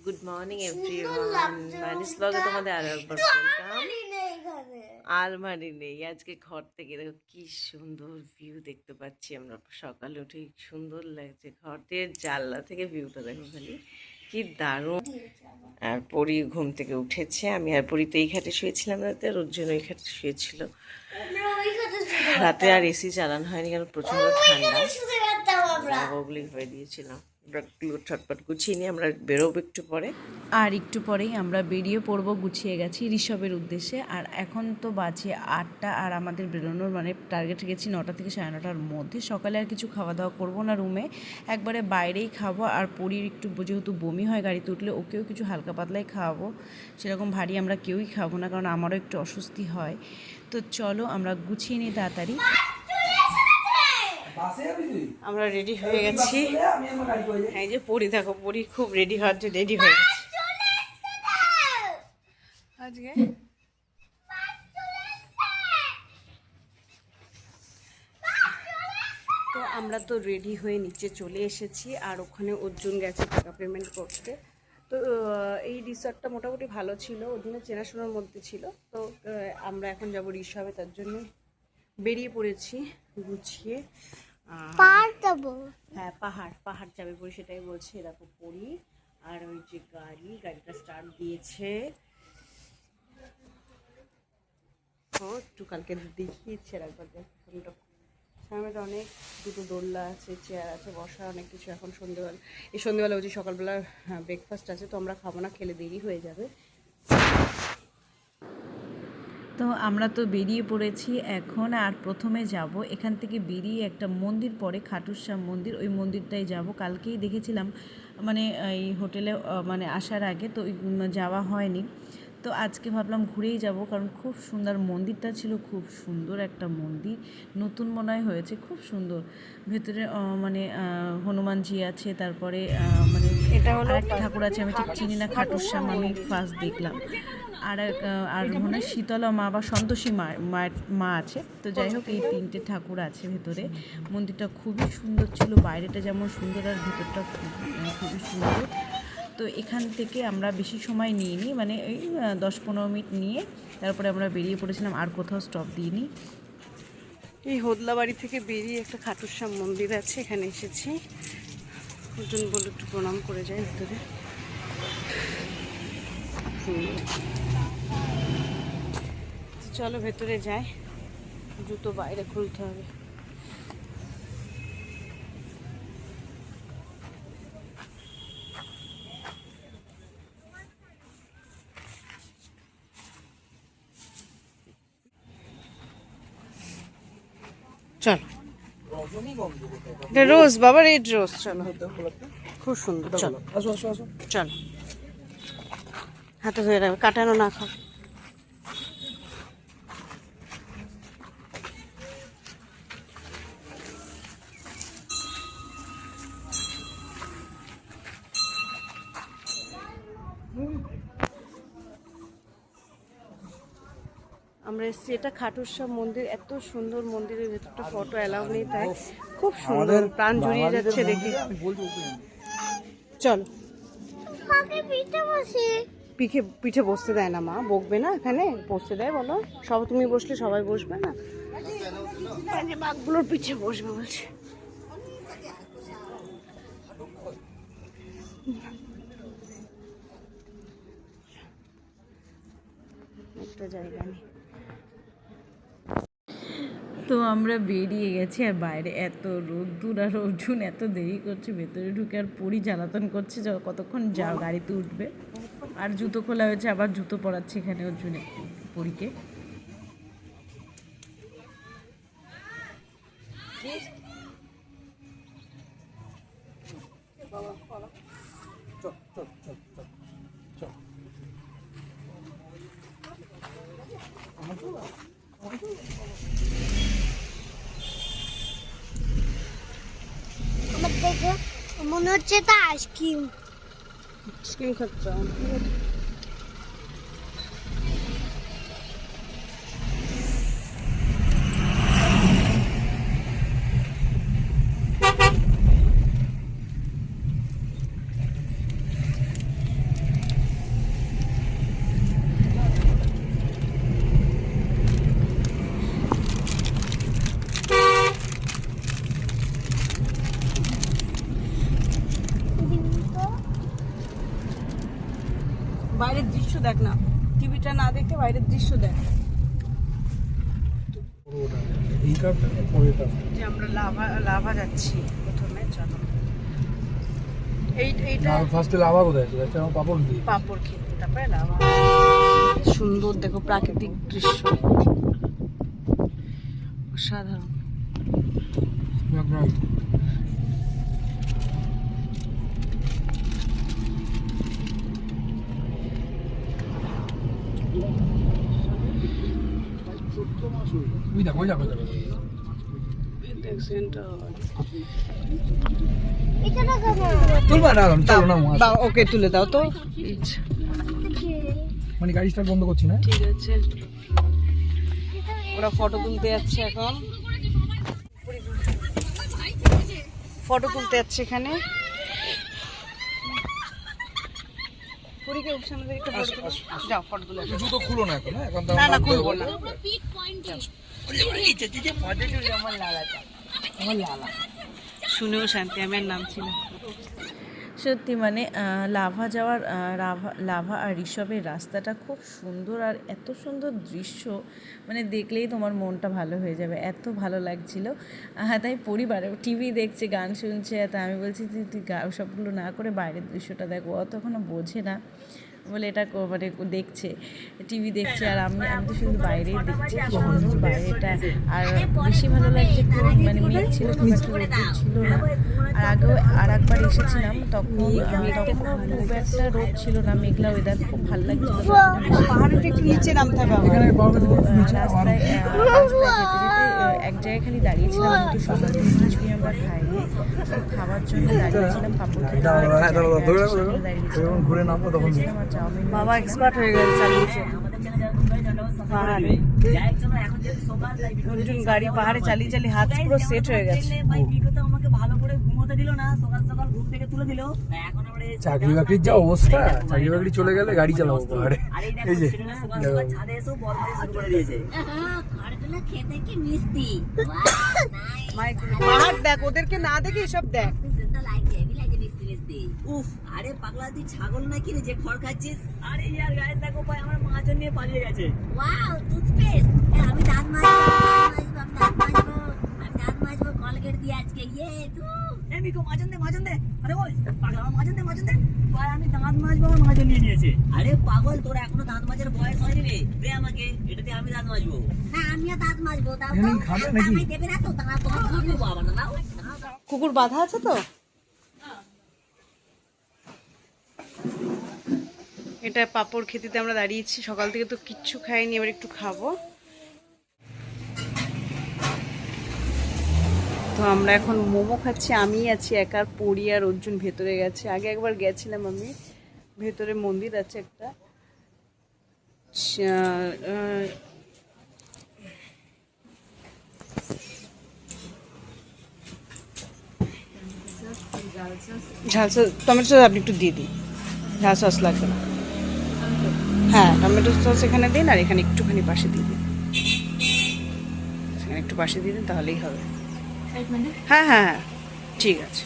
Good morning everyone, মানিস ব্লগে তোমাদের আরো একবার ওয়েলকাম। আলমারি নেই আজকে, ঘর থেকে দেখো কি সুন্দর ভিউ দেখতে পাচ্ছি আমরা। সকালে উঠে সুন্দর লাগছে, ঘর থেকে জানলা থেকে ভিউটা দেখো খালি কি দারুণ। আর পরি ঘুম থেকে উঠেছে, আমি আর পরি তো এই খাটে শুয়েছিলাম রাতে, আর ওর জন্য এই খাটে শুয়েছিল। রাতে আর এসি চালানো হয়নি কারণ প্রচন্ড ঠান্ডা, ওগুলি হয়ে দিয়েছিলাম। ছটপট গুছিয়ে নিয়ে আমরা বেরোবো একটু পরে, আর একটু পরেই আমরা বেরিয়ে পড়বো, গুছিয়ে গেছি ঋষভের উদ্দেশ্যে। আর এখন তো বাজে 8টা, আর আমাদের বেরোনোর মানে টার্গেট রেখেছি 9টা থেকে 9:30টার মধ্যে। সকালে আর কিছু খাওয়া দাওয়া করবো না রুমে, একবারে বাইরেই খাবো। আর পরীর একটু যেহেতু বমি হয় গাড়িতে উঠলে, ওকেও কিছু হালকা পাতলাই খাওয়াবো, সেরকম ভারী আমরা কেউই খাবো না কারণ আমারও একটু অস্বস্তি হয়। তো চলো আমরা গুছিয়ে নিই তাড়াতাড়ি। আমরা রেডি হয়ে গেছি। এই যে পরি দেখো, পরি খুব রেডি হওয়ার জন্য রেডি হয়ে গেছে আজকে। তো আমরা তো রেডি হয়ে নিচে চলে এসেছি, আর ওখানে অর্জুন গেছে টাকা পেমেন্ট করতে। তো এই রিসর্টটা মোটামুটি ভালো ছিল, ওদিনে চেনাশোনার মধ্যে ছিল। তো আমরা এখন যাবো ঋষভে, তার জন্য বেরিয়ে পড়েছি গুছিয়ে। পাহাড় যাবো, হ্যাঁ পাহাড় যাবে পরি, সেটাই বলছে। দেখো পরি আর ওই যে গাড়িটা স্টার্ট দিয়েছে। ও একটু কালকে দেখিয়েছে একবার, দেখো সামনে তো অনেক দুটো দোলনা আছে, চেয়ার আছে বসার, অনেক কিছু। এখন সন্ধ্যেবেলা ওই যে সকালবেলা ব্রেকফাস্ট আছে, তো আমরা খাবো না, খেলে দেরি হয়ে যাবে। তো আমরা তো বেরিয়ে পড়েছি এখন। আর প্রথমে যাব এখান থেকে বেরিয়ে একটা মন্দির পড়ে, খাটুশ্যাম মন্দির, ওই মন্দিরটাই যাব। কালকেই দেখেছিলাম মানে এই হোটেলে মানে আসার আগে, তো যাওয়া হয়নি। তো আজকে ভাবলাম ঘুরেই যাব, কারণ খুব সুন্দর মন্দিরটা ছিল, খুব সুন্দর একটা মন্দির, নতুন মনে হয় হয়েছে, খুব সুন্দর। ভেতরে মানে হনুমানজি আছে, তারপরে মানে এটা হলো একটা ঠাকুর আছে, আমি ঠিক চিনি না, খাটুশ্যাম আমি ফার্স্ট দেখলাম। আর মনে হয় শীতলা মা বা সন্তোষী মা আছে। তো যাই হোক, এই 3টে ঠাকুর আছে ভেতরে। মন্দিরটা খুবই সুন্দর ছিল, বাইরেটা যেমন সুন্দর আর ভেতরটা খুবই সুন্দর। তো এখান থেকে আমরা বেশি সময় নিইনি, মানে এই 10-15 মিনিট নিয়ে তারপরে আমরা বেরিয়ে পড়েছিলাম, আর কোথাও স্টপ দিইনি। এই হোদলাবাড়ি থেকে বেরিয়ে একটা খাটুশ্যাম মন্দির আছে, এখানে এসেছি। ওজন বলে একটু প্রণাম করে যায় ভেতরে। চলো ভেতরে যাই, জুতো বাইরে খুলতে হবে। চলো, এটা রোজ বাবা, রেড রোজ। চলো, খুব সুন্দর। চলো চলো, হাতে ধরে রাখবে, কাটানো না খাও। আমরা এসেছি, এটা খাটুশ্যাম মন্দির, এত সুন্দর মন্দিরের ভেতরটা ফটো অ্যালাউ নেই, তাই খুব সুন্দর, প্রাণ জুড়িয়ে যাচ্ছে দেখে। চলো, পিঠে বসতে দেয় না মা, বকবে না, এখানে বসতে দেয় বলো? সব তুমি বসলে সবাই বসবে না, বাঘগুলোর পিঠে বসবে বলছে। একটা জায়গা নেই। তো আমরা বেরিয়ে গেছি, আর বাইরে এত রোদ্দুর, আর অর্জুন এত দেরি করছে ভেতরে ঢুকে, আর পরি জ্বালাতন করছে কতক্ষণ যাও গাড়িতে উঠবে। আর জুতো খোলা হয়েছে, আবার জুতো পরাচ্ছে এখানে অর্জুন পরীকে। আমার দেখে মনে হচ্ছে তা আইসক্রিম খাচ্ছ। বাইরের দৃশ্য দেখ না, টিভিটা না দেখে বাইরের দৃশ্য দেখ। যে আমরা লাভা যাচ্ছি প্রথমে, চলো এইটা ফার্স্টে লাভা কোথায় আছে? আচ্ছা পাপড় দিয়ে পাপড় খেতে, তারপরে লাভা। সুন্দর দেখো প্রাকৃতিক দৃশ্য, অসাধারণ। ওই দেখো ওই দেখো এটা না কেন তুলবা না চলো না মাছ। ওকে তুলে দাও তো। মানে গাড়ি স্টার্ট বন্ধ করছি না। ঠিক আছে, ওরা ফটো তুলতে যাচ্ছে এখন, ফটো তুলতে যাচ্ছে এখানে। পুরীকে সামনে একটা ফটো তুলো, যাও ফটো তুলে। জুতো খুলো না এখন, এখন তো না না খুলবো না। শুনেও শান্তি, আমার নাম ছিল। সত্যি মানে লাভা যাওয়ার লাভা আর ঋষভের রাস্তাটা খুব সুন্দর, আর এত সুন্দর দৃশ্য মানে দেখলেই তোমার মনটা ভালো হয়ে যাবে, এত ভালো লাগছিল। তাই পরিবারে টিভি দেখছে, গান শুনছে, তাই আমি বলছি তুই সবগুলো না করে বাইরের দৃশ্যটা দেখো। ও তো এখনও বোঝে না বলে এটা মানে দেখছে, টিভি দেখছে, আর আমি তো শুধু বাইরেই দেখছি, সুন্দর বাইরেটা। আর বেশি ভালো লাগছে, খুব মানে মেঘ ছিল, খুব একটা রোদ ছিল না। আর আগেও আর একবার এসেছিলাম, তখন খুব একটা রোদ ছিল না, মেঘলা ওয়েদার, খুব ভালো লাগছিল। পাহাড়ের একটু নিচে নামতে হবে। রাস্তায় যেতে যেতে এক জায়গায় খালি দাঁড়িয়েছিলাম, কিন্তু সকাল থেকে কিছুই আমরা খাইনি, খাবার জন্য দাঁড়িয়েছিলাম, পাপড় খেতে ঘুরে নামবো তখন। বাবা এক্সপার্ট হয়ে গেছে চালিয়েছে পাহাড়ে, অর্জুন গাড়ি পাহাড়ে চালিয়ে চালিয়ে হাত পুরো সেট হয়ে গেছে। চাকরি বাকরির যা অবস্থা, চাকরি বাকরি চলে গেলে গাড়ি চালাবো পাহাড়ে। এই যে পাহাড় দেখ, ওদেরকে না দেখে এসব দেখ। উফ, আরে পাগলা তুই ছাগল নাকি রে যে খড় খাচ্ছিস? আরে ইয়ার গাইস দেখো ভাই আমার মাজন নিয়ে পালিয়ে গেছে। Wow, toothpaste. আমি দাঁত মাজবো, আমি দাঁত মাজবো কলগেট দিয়ে আজকে। ইয়ে তু এই মিকো মাজন দে। আরে ওই পাগলা আমার মাজন দে। ভাই আমি দাঁত মাজবো, আমার মাজন নিয়ে নিয়েছে। আরে পাগল, তোর এখনো দাঁত মাজার বয়স হয়নি রে। দে আমাকে, এটাতে আমি দাঁত মাজবো। না আমিও দাঁত মাজবো। দাও তো, আমি দেবে না তো, দাঁত তোমার বাবা না। কুকুর বাঁধা আছে তো। এটা পাপড় খেতে আমরা দাঁড়িয়েছি, সকাল থেকে তো কিচ্ছু খাইনি, এবার একটু খাবো। তো আমরা এখন মোমো খাচ্ছি, আমি আছি একার, পরি আর অর্জুন ভেতরে গেছে। আগে একবার গেছিলাম আমি, ভেতরে মন্দির আছে একটা। ঝাল সস, টমেটো সস আপনি একটু দিয়ে দিন, ঝাল সস লাগবে না। হ্যাঁ টমেটো সস এখানে দিন, আর এখানে একটুখানি পাশে দিয়ে দিন, এখানে একটু পাশে দিয়ে দিন, তাহলেই হবে। হ্যাঁ ঠিক আছে।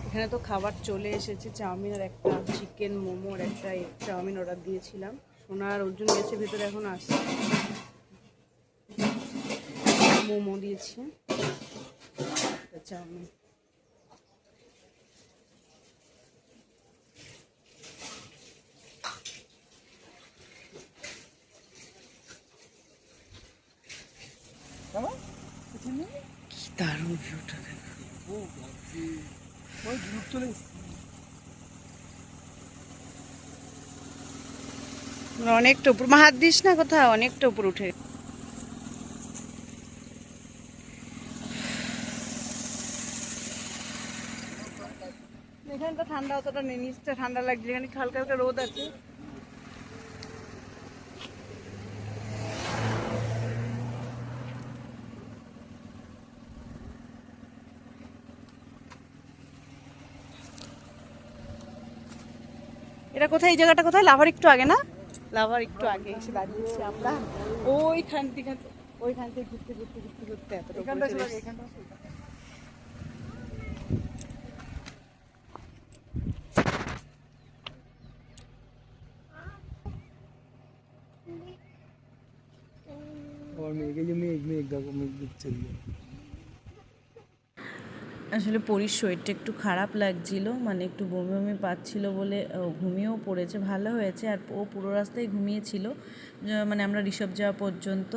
এখানে তো খাবার চলে এসেছে, চাউমিন আর একটা চিকেন মোমোর একটা এগ চাউমিন অর্ডার দিয়েছিলাম। সোনা আর অর্জুন গেছে ভেতরে, এখন আসছে। মোমো দিয়েছি, চাউমিন। কি দারুণ ভিউটা দেখো, অনেকটা উপর, মা হাত দিস না কোথাও, অনেকটা উপর উঠে। এখানটা ঠান্ডা অতটা নেই, নিচটা ঠান্ডা লাগছে, এখানে হালকা হালকা রোদ আছে। এটা কোথায়, এই জায়গাটা কোথায়? লাভার একটু আগে না, লাভার একটু আগে এসে দাঁড়িয়েছি আমরা। ওইখান থেকে ঘুরতে এতটা দেখো মেঘ দিচ্ছে দিয়ে। আসলে পরীর শরীরটা একটু খারাপ লাগছিল, মানে একটু বমি বমি পাচ্ছিল বলে ও ঘুমিয়েও পড়েছে, ভালো হয়েছে। আর ও পুরো রাস্তায় ঘুমিয়েছিল, মানে আমরা ঋষভ যাওয়া পর্যন্ত।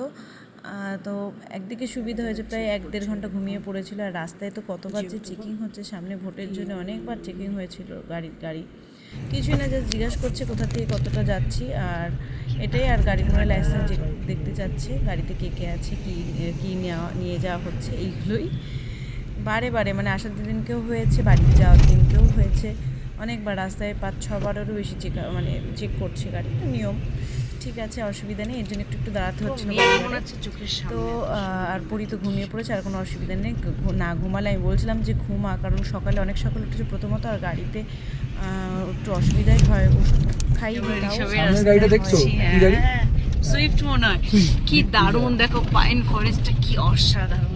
তো একদিকে সুবিধা হয়েছে, প্রায় 1-1.5 ঘন্টা ঘুমিয়ে পড়েছিল। আর রাস্তায় তো কতবার যে চেকিং হচ্ছে, সামনে ভোটের জন্য অনেকবার চেকিং হয়েছিল গাড়ি কিছুই না, জাস্ট জিজ্ঞাসা করছে কোথা থেকে কতটা যাচ্ছি আর এটাই। আর গাড়ির মধ্যে লাইসেন্স দেখতে চাচ্ছে, গাড়িতে কে কে আছে, কী নিয়ে যাওয়া হচ্ছে, এইগুলোই বারে বারে, মানে আসার দিনকেও হয়েছে, বাড়িতে যাওয়ার দিনকেও হয়েছে, অনেকবার রাস্তায় 5-6 বারেরও বেশি চেক করছে গাড়ি। তো নিয়ম, ঠিক আছে, অসুবিধা নেই। এর জন্য একটু দাঁড়াতে হচ্ছিল। তো আর পরি তো ঘুমিয়ে পড়েছে, আর কোনো অসুবিধা নেই। না ঘুমালে আমি বলছিলাম যে ঘুমা, কারণ অনেক সকালে উঠেছে প্রথমত, আর গাড়িতে একটু অসুবিধাই হয়, ওষুধ খাইয়ে সামনের গাড়িটা দেখছো? কি গাড়ি? সুইফট মনে হয়। কি দারুণ, দেখো পাইন ফরেস্টটা কি অসাধারণ।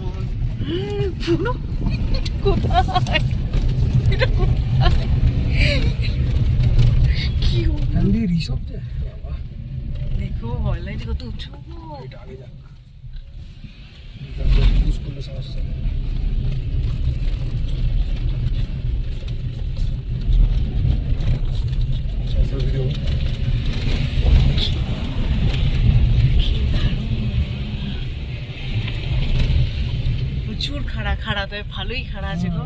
পুরো এটা কোথায়, এটা কোথায়, কি আন্ডি ঋষভ যে বাবা, দেখো ভয় লাগছে কত উঁচু। এটা আগে যা, ইউজ করলে সমস্যা নেই। ভিডিও প্রচুর খাড়া, তবে ভালোই খাড়া আছে গো,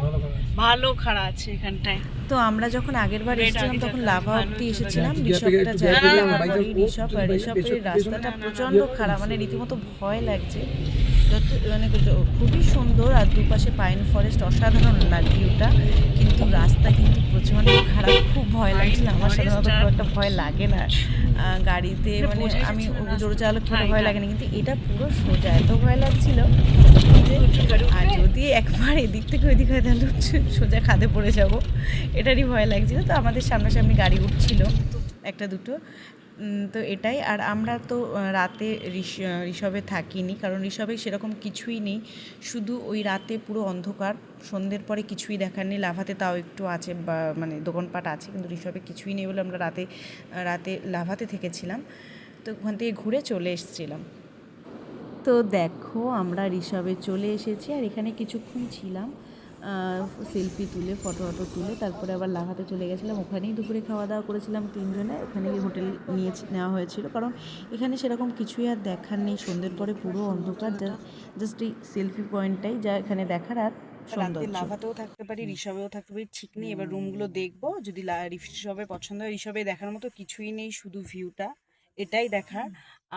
ভালো খাড়া আছে এখানটায়। তো আমরা যখন আগের বার এসেছিলাম তখন লাভা অব্দি এসেছিলাম, জিজ্ঞাসা ঋষভটা একটু জায়গায় ব্যাগ আমার নিলাম, বাড়ি ঋষভের রাস্তাটা প্রচণ্ড খারাপ, মানে রীতিমতো ভয় লাগছে। মানে খুবই সুন্দর, আর দুপাশে পাইন ফরেস্ট, অসাধারণ ভিউটা, কিন্তু রাস্তা কিন্তু প্রচণ্ড খারাপ, খুব ভয় লাগছিল। আমার সাধারণত খুব একটা ভয় লাগে না গাড়িতে, মানে আমি জোরে চালালে খুব ভয় লাগে না, কিন্তু এটা পুরো সোজা, এত ভয় লাগছিল। আর যদি একবার এদিক থেকে ওইদিক হয় তাহলে সোজা খাদে পড়ে যাব, এটারই ভয় লাগছিল। তো আমাদের সামনাসামনি গাড়ি উঠছিল 1-2, তো এটাই। আর আমরা তো রাতে ঋষভে থাকিনি, কারণ ঋষভে সেরকম কিছুই নেই, শুধু ওই রাতে পুরো অন্ধকার, সন্ধ্যের পরে কিছুই দেখার নেই। লাভাতে তাও একটু আছে, বা মানে দোকানপাট আছে, কিন্তু ঋষভে কিছুই নেই বলে আমরা রাতে লাভাতে থেকেছিলাম। তো ওখান থেকে ঘুরে চলে এসেছিলাম। তো দেখো আমরা ঋষভে চলে এসেছি, আর এখানে কিছুক্ষণ ছিলাম, সেলফি তুলে, ফটো তুলে, তারপরে আবার লাভাতে চলে গেছিলাম। ওখানেই দুপুরে খাওয়া দাওয়া করেছিলাম 3 জনে, ওখানেই হোটেল নেওয়া হয়েছিল, কারণ এখানে সেরকম কিছুই আর দেখার নেই, সন্ধ্যের পরে পুরো অন্ধকার, জাস্ট এই সেলফি পয়েন্টটাই যা এখানে দেখার। আর সৌন্দর্য, লাভাতেও থাকতে পারি, ঋষভেও থাকতে পারি, ঠিক নেই। এবার রুমগুলো দেখবো, যদি ঋষভের পছন্দ হয়। ঋষভে দেখার মতো কিছুই নেই, শুধু ভিউটা, এটাই দেখার।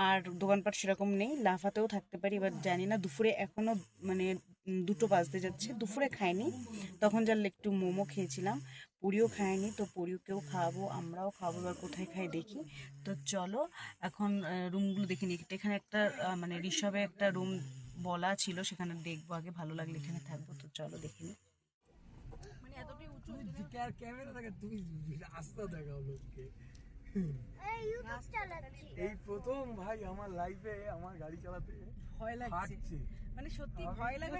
আর দোকানপাট সেরকম নেই। লাভাতেও থাকতে পারি, এবার জানি না, দুপুরে এখনও মানে 2টো বাজতে যাচ্ছে, দুপুরে খাইনি, তখন যা একটু মোমো খেয়েছিলাম, পুরিও খাইনি, তো পুরিওকেও খাওয়াবো, আমরাও খাবো, এবার কোথায় খাই দেখি। তো চলো এখন রুমগুলো দেখে নিই। এখানে একটা মানে ঋষভে একটা রুম বলা ছিল, সেখানে দেখবো আগে, ভালো লাগলে এখানে থাকবো। তো চলো দেখে নিই। মানে এতটাই উঁচু ক্যামেরা থাকে, তুমি রাস্তা দেখাও লোককে। এই প্রথম ভাই আমার লাইফে আমার গাড়ি চালাতে ভয় লাগছে, মানে সত্যি ভয় লাগে।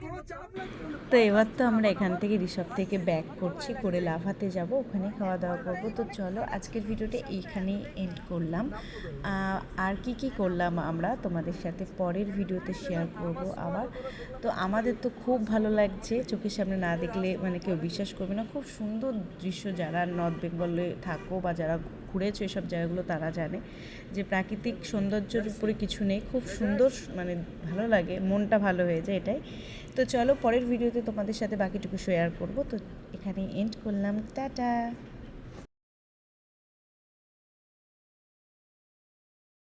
তো এবার তো আমরা এখান থেকে ঋষভ থেকে ব্যাক করছি, করে লাভাতে যাব, ওখানে খাওয়া দাওয়া করব। তো চলো আজকের ভিডিওটা এইখানেই এন্ড করলাম। আর কি করলাম আমরা তোমাদের সাথে পরের ভিডিওতে শেয়ার করব আবার। তো আমাদের তো খুব ভালো লাগছে, চোখের সামনে না দেখলে মানে কেউ বিশ্বাস করবে না। খুব সুন্দর দৃশ্য, যারা নর্থ বেঙ্গলে থাকো বা যারা ঘুরেছো এসব জায়গাগুলো তারা জানে যে প্রাকৃতিক সৌন্দর্যের উপরে কিছু নেই, খুব সুন্দর, মানে ভালো লাগে, মনটা ভালো হয়ে যায়, এটাই। তো চলো পরের ভিডিওতে তোমাদের সাথে বাকিটুকু শেয়ার করব। তো এখানেই এন্ড করলাম, টাটা।